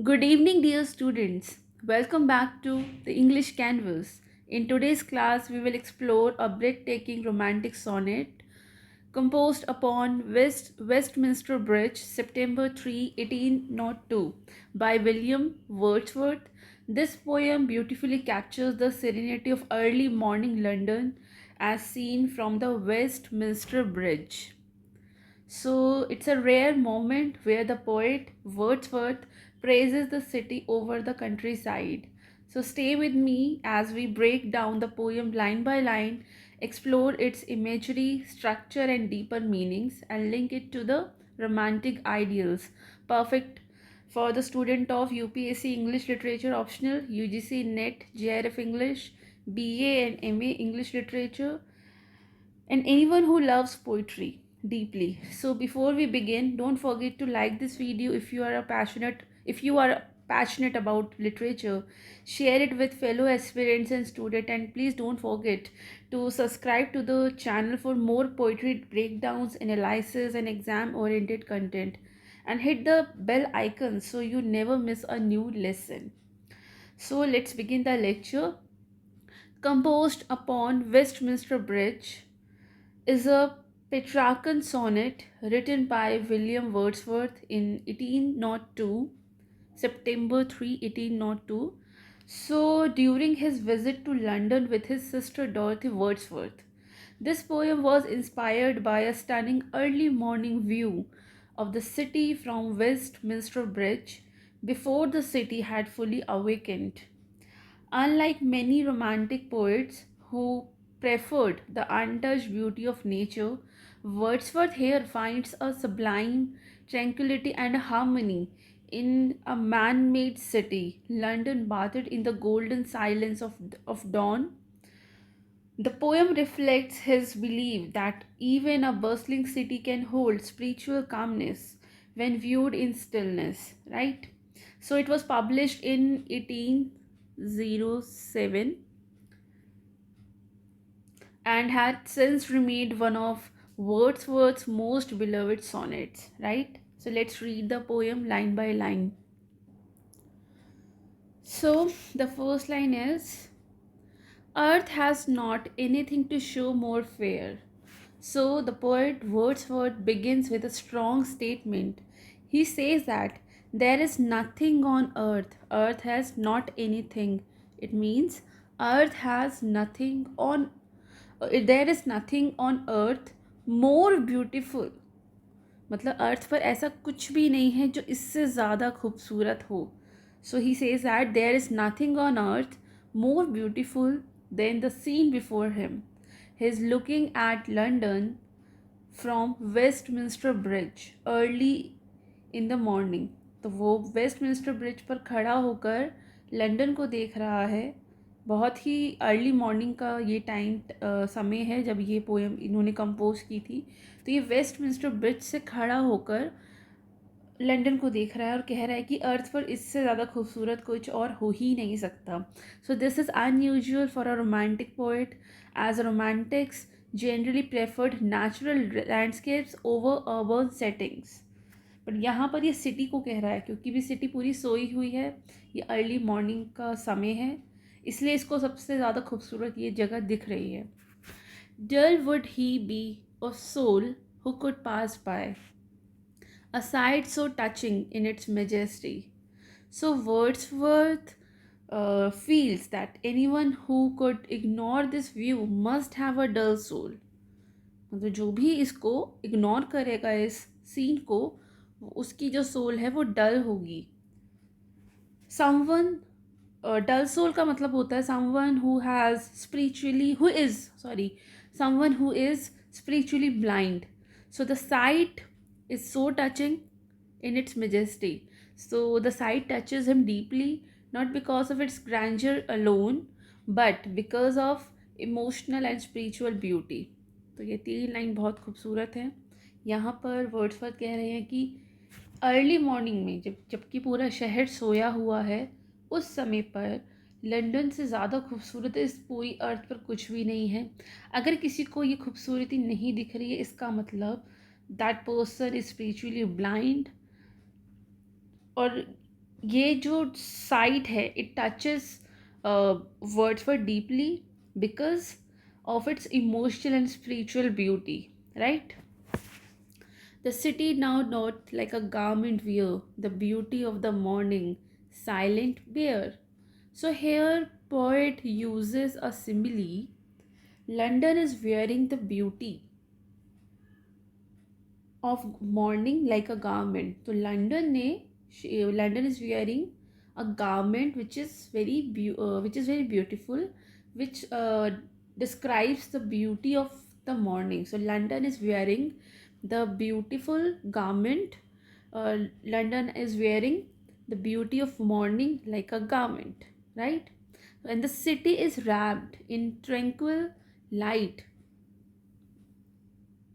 Good evening, dear students. Welcome back to the English Canvas. In today's class, we will explore a breathtaking romantic sonnet composed upon Westminster Bridge, September 3, 1802, by William Wordsworth. This poem beautifully captures the serenity of early morning London as seen from the Westminster Bridge. So it's a rare moment where the poet Wordsworth praises the city over the countryside. So stay with me as we break down the poem line by line, explore its imagery, structure, and deeper meanings, and link it to the romantic ideals. Perfect for the student of UPSC English Literature Optional, UGC NET, JRF English, BA and MA English Literature, and anyone who loves poetry deeply. So before we begin, don't forget to like this video if you are passionate about literature, share it with fellow aspirants and students, and please don't forget to subscribe to the channel for more poetry breakdowns, analysis, and exam oriented content, and hit the bell icon so you never miss a new lesson. So let's begin the lecture. Composed upon Westminster Bridge is a Petrarchan sonnet written by William Wordsworth in 1802, September 3, 1802. So, during his visit to London with his sister Dorothy Wordsworth, this poem was inspired by a stunning early morning view of the city from Westminster Bridge before the city had fully awakened. Unlike many romantic poets who preferred the untouched beauty of nature, Wordsworth here finds a sublime tranquility and harmony in a man made city, London bathed in the golden silence of dawn. The poem reflects his belief that even a bustling city can hold spiritual calmness when viewed in stillness, right? So it was published in 1807 and had since remained one of Wordsworth's most beloved sonnets, right? So let's read the poem line by line. So the first line is: Earth has not anything to show more fair. So the poet Wordsworth begins with a strong statement. He says that there is nothing on earth. Earth has not anything. It means earth has nothing on there is nothing on earth more beautiful. मतलब अर्थ पर ऐसा कुछ भी नहीं है जो इससे ज़्यादा खूबसूरत हो. So he says that there is nothing on earth more beautiful than the scene before him. He is looking at London from Westminster bridge early in the morning. तो वो वेस्टमिंस्टर ब्रिज पर खड़ा होकर लंदन को देख रहा है. बहुत ही अर्ली मॉर्निंग का ये टाइम समय है जब ये पोएम इन्होंने कंपोज की थी. तो ये वेस्टमिंस्टर ब्रिज से खड़ा होकर लंदन को देख रहा है और कह रहा है कि अर्थ पर इससे ज़्यादा खूबसूरत कुछ और हो ही नहीं सकता. So this is unusual for a romantic poet, as romantics generally preferred natural landscapes over urban settings. But यहाँ पर ये सिटी को कह रहा है क्योंकि भी सिटी पूरी सोई हुई है. ये अर्ली मॉर्निंग का समय है, इसलिए इसको सबसे ज़्यादा खूबसूरत ये जगह दिख रही है. Dull would he be of soul who could pass by, a sight so touching in its majesty. So Wordsworth feels that anyone who could ignore this view must have a dull soul. मतलब जो भी इसको ignore करेगा इस scene को, उसकी जो soul है वो डल होगी. समवन डल सोल का मतलब होता है someone who has spiritually who is sorry someone who is spiritually blind. So the sight is so touching in its majesty. So the sight touches him deeply, not because of its grandeur alone, but because of emotional and spiritual beauty. तो ये तीन line बहुत खूबसूरत हैं. यहाँ पर Wordsworth कह रहे हैं कि अर्ली मॉर्निंग में जबकि पूरा शहर सोया हुआ है, उस समय पर लंदन से ज़्यादा खूबसूरत इस पूरी अर्थ पर कुछ भी नहीं है. अगर किसी को ये खूबसूरती नहीं दिख रही है, इसका मतलब that person is spiritually blind. और ये जो साइट है it touches words for deeply because of its emotional and spiritual beauty, right? The city now not like a garment wear, the beauty of the morning, silent bear. So here poet uses a simile. London is wearing the beauty of morning like a garment. So London is wearing a garment which is which is very beautiful, which describes the beauty of the morning. So London is wearing the beautiful garment. London is wearing the beauty of morning like a garment, right? And the city is wrapped in tranquil light,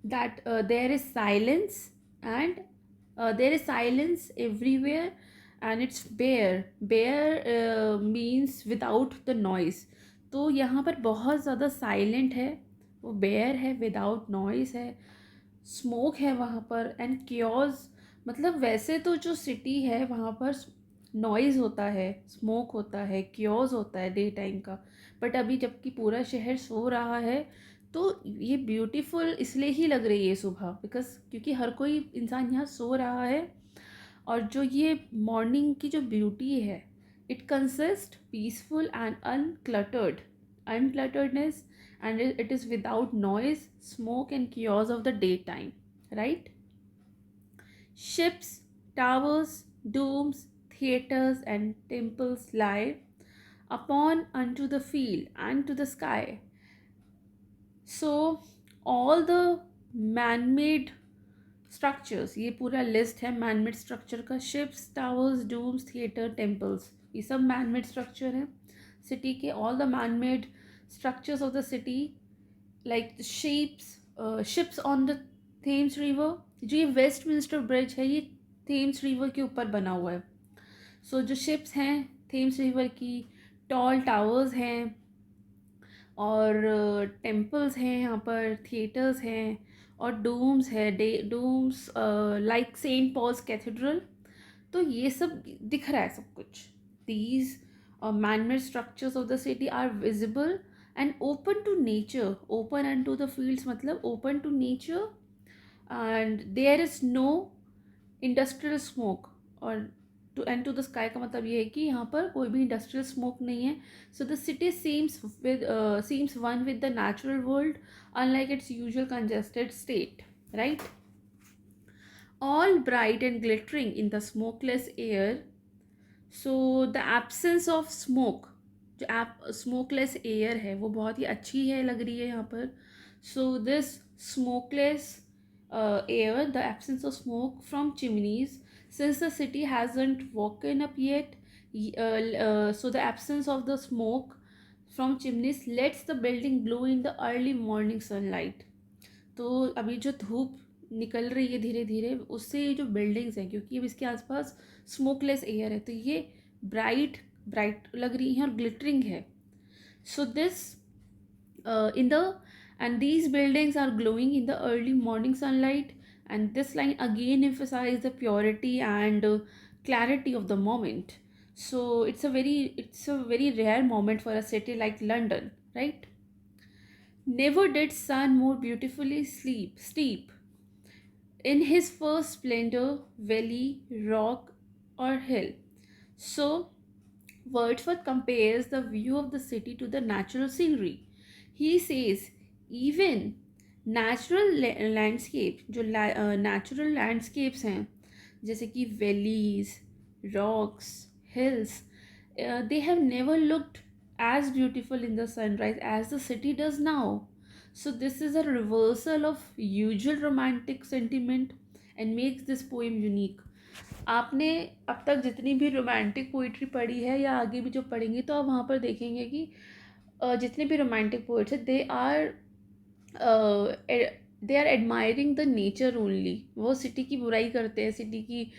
that there is silence, and there is silence everywhere, and it's bare means without the noise. तो यहाँ पर बहुत ज़्यादा silent है, वो bear है, without noise है, smoke है वहाँ पर, एंड क्योज मतलब वैसे तो जो सिटी है वहाँ पर नॉइज़ होता है, स्मोक होता है, क्योज होता है डे टाइम का, बट अभी जबकि पूरा शहर सो रहा है तो ये ब्यूटीफुल इसलिए ही लग रही है सुबह, बिकॉज क्योंकि हर कोई इंसान यहाँ सो रहा है। और जो ये मॉर्निंग की जो ब्यूटी है, it consist peaceful and uncluttered, unclutteredness, and it is without noise, smoke and chaos of the day time, right? Ships, towers, domes, theatres, and temples lie upon unto the field and to the sky. So all the man-made structures, ये पूरा list है man-made structure का, ships, towers, domes, theatre, temples, ये सब man-made structure है city के. all the man-made structures of the city like the ships on the Thames river. जो ये वेस्ट मिनिस्टर ब्रिज है ये थेम्स रिवर के ऊपर बना हुआ है. सो जो शिप्स हैं थेम्स रिवर की, टॉल टावर्स हैं, और टेम्पल्स हैं यहाँ पर, थिएटर्स हैं, और डूम्स है, domes like saint Paul's cathedral. तो ये सब दिख रहा है सब कुछ. These man-made structures of the city are visible and open to nature. Open and to the fields मतलब open to nature, and there is no industrial smoke. और to and to the sky का मतलब ये है कि यहाँ पर कोई भी इंडस्ट्रियल स्मोक नहीं है. सो the city seems one with the natural world, unlike it's usual congested state, right? All bright and glittering in the smokeless air. So the absence of smoke, जो smokeless air है वो बहुत ही अच्छी है, लग रही है यहाँ पर. So this smokeless air, the absence of smoke from chimneys, since the city hasn't woken up yet, so the absence of the smoke from chimneys lets the building glow in the early morning sunlight. तो अभी जो धूप निकल रही है धीरे धीरे, उससे ये जो बिल्डिंग्स हैं, क्योंकि अब इसके आसपास स्मोकलेस एयर है, तो ये ब्राइट ब्राइट लग रही हैं और ग्लिटरिंग है. So this in the and these buildings are glowing in the early morning sunlight, and this line again emphasizes the purity and clarity of the moment. So it's a very rare moment for a city like London, right? Never did sun more beautifully steep in his first splendor, valley, rock, or hill. So, Wordsworth compares the view of the city to the natural scenery. He says, even natural landscape, जो natural landscapes हैं, जैसे कि valleys, rocks, hills, they have never looked as beautiful in the sunrise as the city does now. So this is a reversal of usual romantic sentiment and makes this poem unique. आपने अब तक जितनी भी romantic poetry पढ़ी है या आगे भी जो पढ़ेंगे, तो आप वहाँ पर देखेंगे कि जितने भी रोमांटिक पोइट्स हैं they are admiring the nature only. वो सिटी की बुराई करते हैं, सिटी की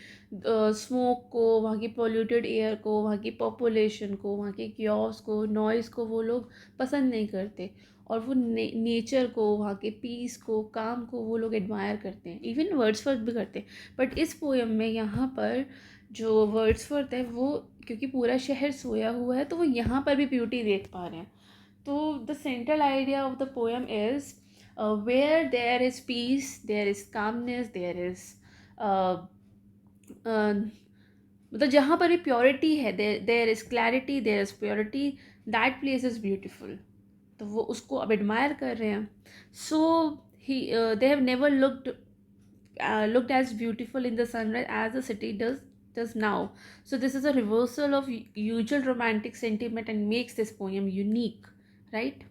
स्मोक को, वहाँ की पोल्यूटेड एयर को, वहाँ की पॉपुलेशन को, वहाँ के क्योस को, नॉइज़ को वो लोग पसंद नहीं करते. और वो नेचर को, वहाँ के पीस को, काम को वो लोग एडमायर करते हैं. इवन वर्ड्सवर्थ भी करते हैं. बट इस पोएम में यहाँ पर जो वर्ड्सवर्थ है वो, क्योंकि पूरा शहर सोया हुआ है तो वो यहाँ पर भी ब्यूटी देख पा रहे हैं. तो the central idea of the poem is where there is peace, there is calmness, there is मतलब जहाँ पर भी प्योरिटी है, there is clarity, there is purity, that place is beautiful. तो वो उसको अब एडमायर कर रहे हैं. So he they have never looked as beautiful in the sunrise as the city does now. So this is a reversal of usual romantic sentiment and makes this poem unique, right?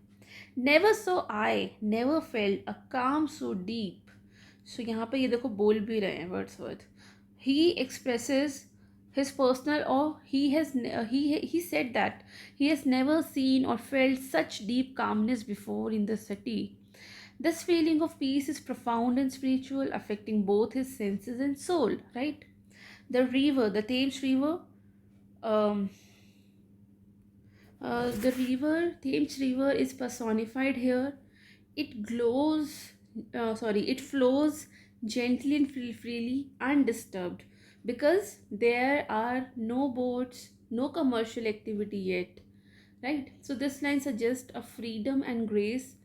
Never saw I, never felt a calm so deep. So यहाँ पे ये देखो बोल भी रहे हैं Wordsworth. He expresses his personal, or he said that he has never seen or felt such deep calmness before in the city. This feeling of peace is profound and spiritual, affecting both his senses and soul, right? The river, the Thames River, um, Thames River is personified here. It it flows gently and freely, undisturbed, because there are no boats, no commercial activity yet, right? So this line suggests a freedom and grace,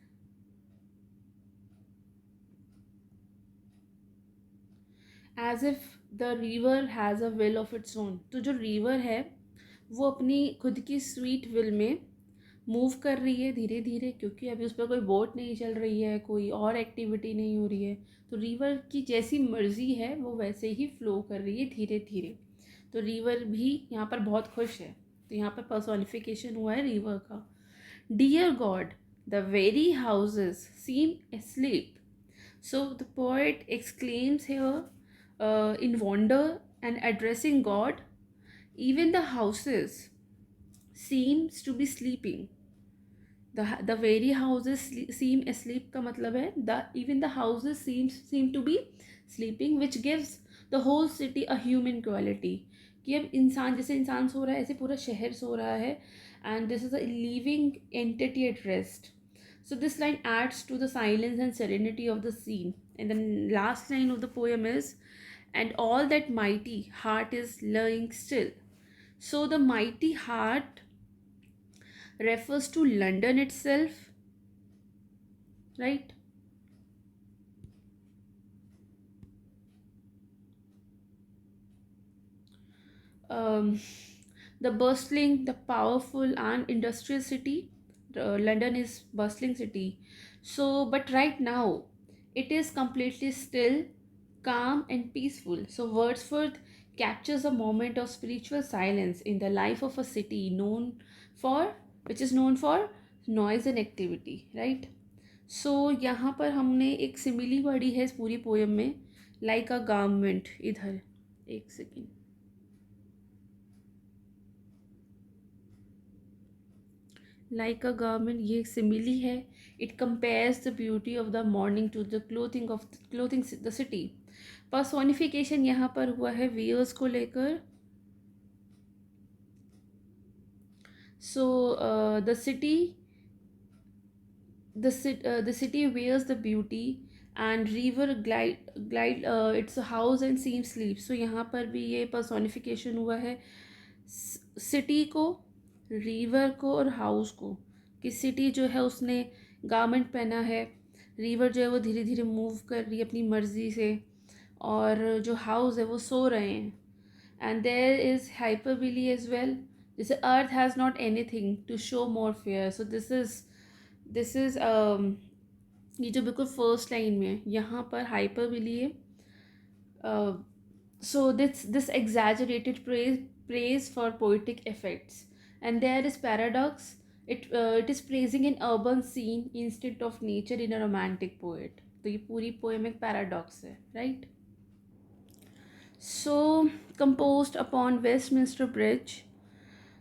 as if the river has a will of its own. तो जो river है वो अपनी खुद की sweet will में move कर रही है धीरे धीरे, क्योंकि अभी उस पर कोई बोट नहीं चल रही है, कोई और एक्टिविटी नहीं हो रही है. तो रिवर की जैसी मर्जी है वो वैसे ही फ्लो कर रही है धीरे धीरे. तो रिवर भी यहाँ पर बहुत खुश है. तो यहाँ पर पर्सोनिफिकेशन हुआ है रिवर का. Dear God, the very houses seem asleep. So the poet exclaims here in wonder and addressing God, even the houses seems to be sleeping. The very houses seem asleep का मतलब है the even the houses seem to be sleeping, which gives the whole city a human quality. कि अब इंसान, जैसे इंसान सो रहा है ऐसे पूरा शहर सो रहा है, and this is a living entity at rest. So this line adds to the silence and serenity of the scene. And the last line of the poem is, and all that mighty heart is lying still. So the mighty heart refers to London itself, right? Um, the bustling, the powerful and industrial city. London is bustling city. So, but right now, it is completely still, calm and peaceful. So Wordsworth captures a moment of spiritual silence in the life of a city for which is known for noise and activity, right? सो यहाँ पर हमने एक simile पढ़ी है इस पूरी poem में, like a garment. इधर एक सेकेंड. लाइक अ गारमेंट ये सिमिली है. It compares the beauty of the morning to the clothing the city. Personification यहाँ पर हुआ है वियर्स को लेकर. So the city the city wears the beauty, and river glide it's a house and seems sleep. So यहाँ पर भी ये personification हुआ है सिटी को, रिवर को और हाउस को. कि सिटी जो है उसने गारमेंट पहना है, रिवर जो है वो धीरे धीरे मूव कर रही है अपनी मर्जी से, और जो हाउस है वो सो रहे हैं. And there is hyperbole as well. जैसे earth has not anything to show more fair. So this is ये जो बिल्कुल फर्स्ट लाइन में है यहाँ पर हाइपरबिली है. So this exaggerated praise for poetic effects, and there is paradox. It is praising an urban scene instead of nature in a romantic poet. तो ये पूरी poem एक paradox है, right? So composed upon Westminster Bridge,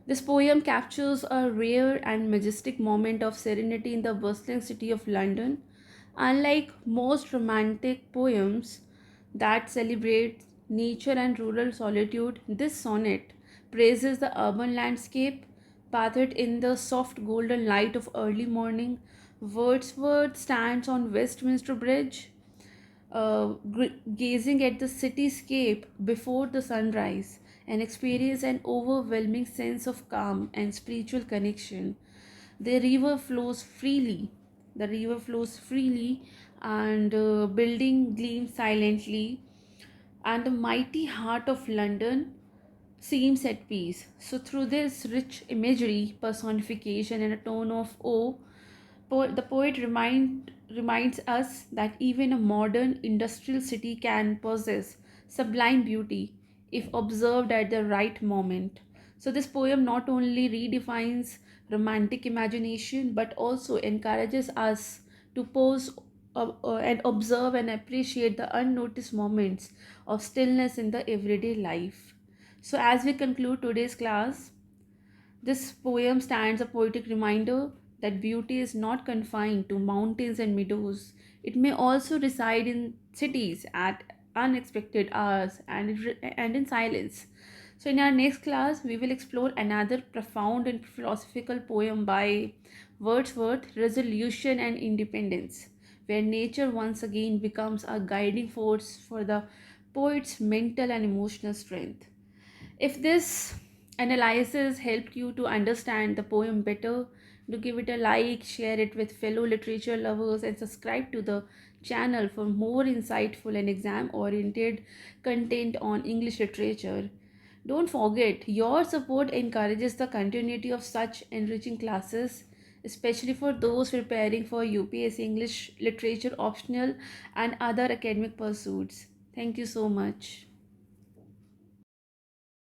this poem captures a rare and majestic moment of serenity in the bustling city of London. Unlike most romantic poems that celebrate nature and rural solitude, this sonnet praises the urban landscape, bathed in the soft golden light of early morning. Wordsworth stands on Westminster Bridge, gazing at the cityscape before the sunrise and experience an overwhelming sense of calm and spiritual connection. The river flows freely. The river flows freely, and building gleams silently, and the mighty heart of London seems at peace. So, through this rich imagery, personification, and a tone of awe, the poet reminds us that even a modern industrial city can possess sublime beauty if observed at the right moment. So, this poem not only redefines romantic imagination but also encourages us to pause and observe and appreciate the unnoticed moments of stillness in the everyday life. So, as we conclude today's class, this poem stands a poetic reminder that beauty is not confined to mountains and meadows. It may also reside in cities at unexpected hours and in silence. So, in our next class, we will explore another profound and philosophical poem by Wordsworth, Resolution and Independence, where nature once again becomes a guiding force for the poet's mental and emotional strength. If this analysis helped you to understand the poem better, do give it a like, share it with fellow literature lovers, and subscribe to the channel for more insightful and exam oriented content on English literature. Don't forget, your support encourages the continuity of such enriching classes, especially for those preparing for UPSC English Literature Optional and other academic pursuits. Thank you so much.